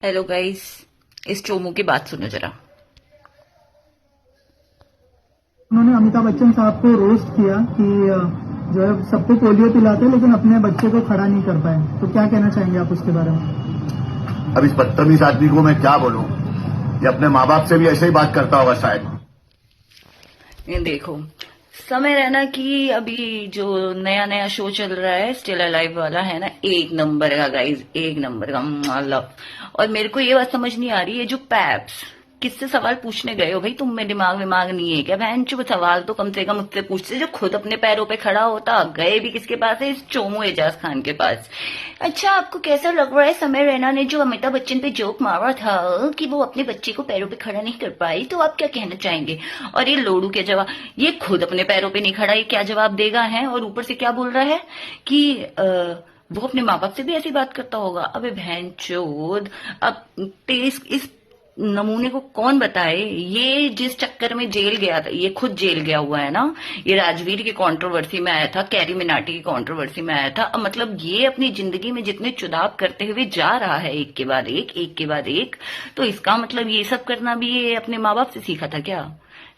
Hello guys, इस चोमू की बात सुनो जरा। उन्होंने अमिताभ बच्चन साहब को रोस्ट किया कि जो है सबको पोलियो पिलाते हैं लेकिन अपने बच्चे को खड़ा नहीं कर पाए। तो क्या कहना चाहेंगे आप उसके बारे में? अब इस बदतमीज आदमी को मैं क्या बोलूं? ये अपने माँ बाप से भी ऐसे ही बात करता होगा शायद। ये देखो, समय रहना कि अभी जो नया नया शो चल रहा है स्टिल अलाइव वाला है ना, एक नंबर का गाइस, एक नंबर का मतलब। और मेरे को ये बात समझ नहीं आ रही है, जो पैप्स किससे सवाल पूछने गए हो भाई? तुम में दिमाग विमाग नहीं है क्या? बहन चुप, सवाल तो कम से कम उससे पूछते जो खुद अपने पैरों पे खड़ा होता। गए भी किसके पास है? इस चोमू एजाज खान के पास। अच्छा, आपको कैसा लग रहा है समय रैना ने जो अमिताभ बच्चन पे जोक मारा था कि वो अपने बच्चे को पैरों पे खड़ा नहीं कर पाई, तो आप क्या कहना चाहेंगे? और ये लोडू के जवाब, ये खुद अपने पैरों पे नहीं खड़ा, ये क्या जवाब देगा है? और ऊपर से क्या बोल रहा है कि वो अपने माँ बाप से भी ऐसी बात करता होगा। अबे बहन चोद, अब तेज इस नमूने को कौन बताए? ये जिस चक्कर में जेल गया था, ये खुद जेल गया हुआ है ना। ये राजवीर की कंट्रोवर्सी में आया था, कैरी मिनाटी की कंट्रोवर्सी में आया था। अब मतलब ये अपनी जिंदगी में जितने चुनाव करते हुए जा रहा है, एक के बाद एक के बाद एक, तो इसका मतलब ये सब करना भी ये अपने माँ बाप से सीखा था क्या?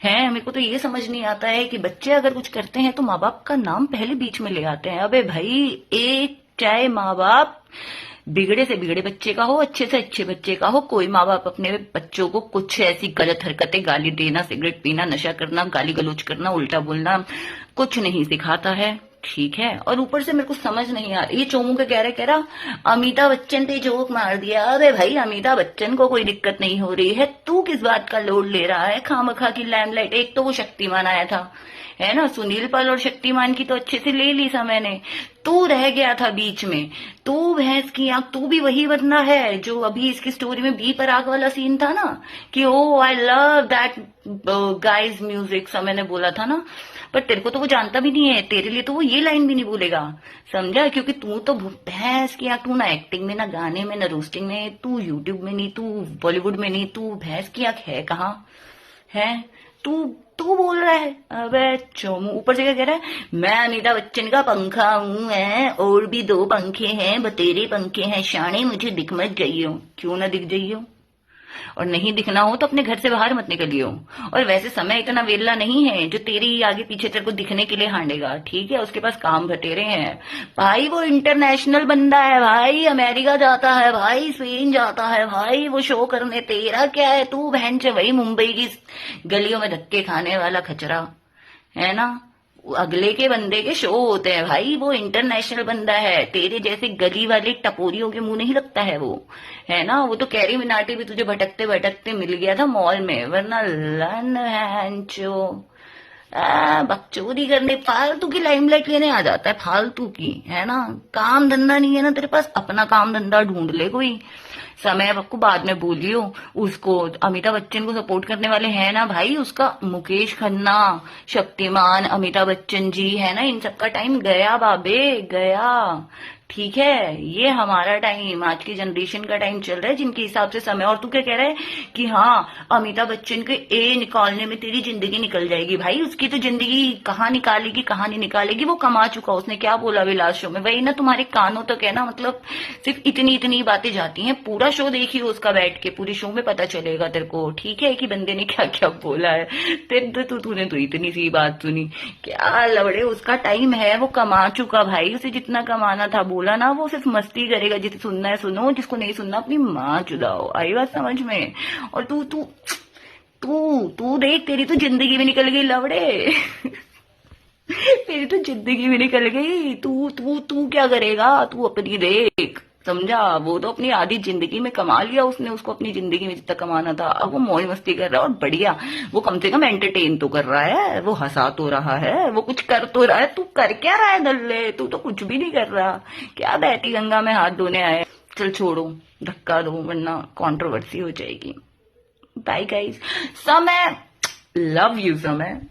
है, मेरे को तो ये समझ नहीं आता है कि बच्चे अगर कुछ करते हैं तो माँ बाप का नाम पहले बीच में ले आते हैं। अबे भाई, एक चाहे माँ बाप बिगड़े से बिगड़े बच्चे का हो, अच्छे से अच्छे बच्चे का हो, कोई माँ बाप अपने बच्चों को कुछ ऐसी गलत हरकतें, गाली देना, सिगरेट पीना, नशा करना, गाली गलौज करना, उल्टा बोलना कुछ नहीं सिखाता है। ठीक है। और ऊपर से मेरे को समझ नहीं आ रही, ये चोमू का कह रहा अमिताभ बच्चन पे जोक मार दिया। अरे भाई, अमिताभ बच्चन को कोई दिक्कत नहीं हो रही है, तू किस बात का लोड ले रहा है खामखा की लाइमलाइट? एक तो वो शक्तिमान आया था, है ना, सुनील पाल और शक्तिमान की तो अच्छे से ले ली सा मैंने। तू रह गया था बीच में, तू भैंस की आंख, तू भी वही बंदा है जो अभी इसकी स्टोरी में बी पराग वाला सीन था ना, कि oh I love that guy's music, सा मैंने बोला था ना। पर तेरे को तो वो जानता भी नहीं है, तेरे लिए तो वो ये लाइन भी नहीं बोलेगा, समझा? क्योंकि तू तो भैंस की आंख, तू ना एक्टिंग में, ना गाने में, ना रोस्टिंग में, तू यूट्यूब में नहीं, तू बॉलीवुड में नहीं, तू भैंस की आंख है कहाँ? है तू तू बोल रहा है? अबे चोमू, ऊपर से क्या कह रहा है? मैं अमिताभ बच्चन का पंखा हूं, है, और भी दो पंखे हैं, बतेरे पंखे हैं, शाने मुझे दिख मत जाइयो। क्यों ना दिख जाइयो? और नहीं दिखना हो तो अपने घर से बाहर मत निकलियो। और वैसे समय इतना वेला नहीं है जो तेरी आगे पीछे तेरे को दिखने के लिए हांडेगा, ठीक है? उसके पास काम बतेरे हैं भाई, वो इंटरनेशनल बंदा है भाई, अमेरिका जाता है भाई, स्पेन जाता है भाई वो शो करने। तेरा क्या है? तू बहन से वही मुंबई की गलियों में धक्के खाने वाला खचरा, है ना? अगले के बंदे के शो होते हैं भाई, वो इंटरनेशनल बंदा है, तेरे जैसे गली वाले टपोरियों के मुंह नहीं लगता है वो, है ना? वो तो कैरी मिनाटी भी तुझे भटकते भटकते मिल गया था मॉल में, वरना लन हैंचो बकचोदी करने फालतू की लाइमलाइट लेने आ जाता है, फालतू की, है ना? काम धंधा नहीं है ना तेरे पास? अपना काम धंधा ढूंढ ले कोई। समय आपको बाद में बोलियो। उसको अमिताभ बच्चन को सपोर्ट करने वाले हैं ना भाई, उसका मुकेश खन्ना, शक्तिमान, अमिताभ बच्चन जी, है ना, इन सबका टाइम गया बाबे, गया। ठीक है, ये हमारा टाइम, आज की जनरेशन का टाइम चल रहा है जिनके हिसाब से समय। और तू क्या कह रहा है कि हाँ अमिताभ बच्चन के ए निकालने में तेरी जिंदगी निकल जाएगी? भाई उसकी तो जिंदगी कहाँ निकालेगी, कहाँ नहीं निकालेगी, वो कमा चुका। उसने क्या बोला अभी लास्ट शो में? वही ना, तुम्हारे कानों तक है ना, मतलब सिर्फ इतनी इतनी बातें जाती हैं। पूरा शो देखिए उसका बैठ के, पूरी शो में पता चलेगा तेरे को, ठीक है, कि बंदे ने क्या क्या बोला है। तेरे तो तूने तो इतनी सी बात सुनी, क्या लवड़े, उसका टाइम है, वो कमा चुका भाई, उसे जितना कमाना था बोला ना, वो सिर्फ मस्ती करेगा। जिसे सुनना है सुनो, जिसको नहीं सुनना अपनी माँ चुदाओ। आई बात समझ में? और तू तू तू तू देख, तेरी तो जिंदगी में निकल गई लवड़े तेरी तो जिंदगी में निकल गई। तू तू तू क्या करेगा? तू अपनी देख, समझा? वो तो अपनी आधी जिंदगी में कमा लिया उसने, उसको अपनी जिंदगी में जितना कमाना था। अब वो मौज मस्ती कर रहा है, और बढ़िया, वो कम से कम एंटरटेन तो कर रहा है, वो हंसा तो रहा है, वो कुछ कर तो रहा है। तू कर क्या रहा है दल्ले? तू तो कुछ भी नहीं कर रहा। क्या बहती गंगा में हाथ धोने आए? चल छोड़ो, धक्का दो, वरना कंट्रोवर्सी हो जाएगी। बाय गाइस, समय, लव यू समय।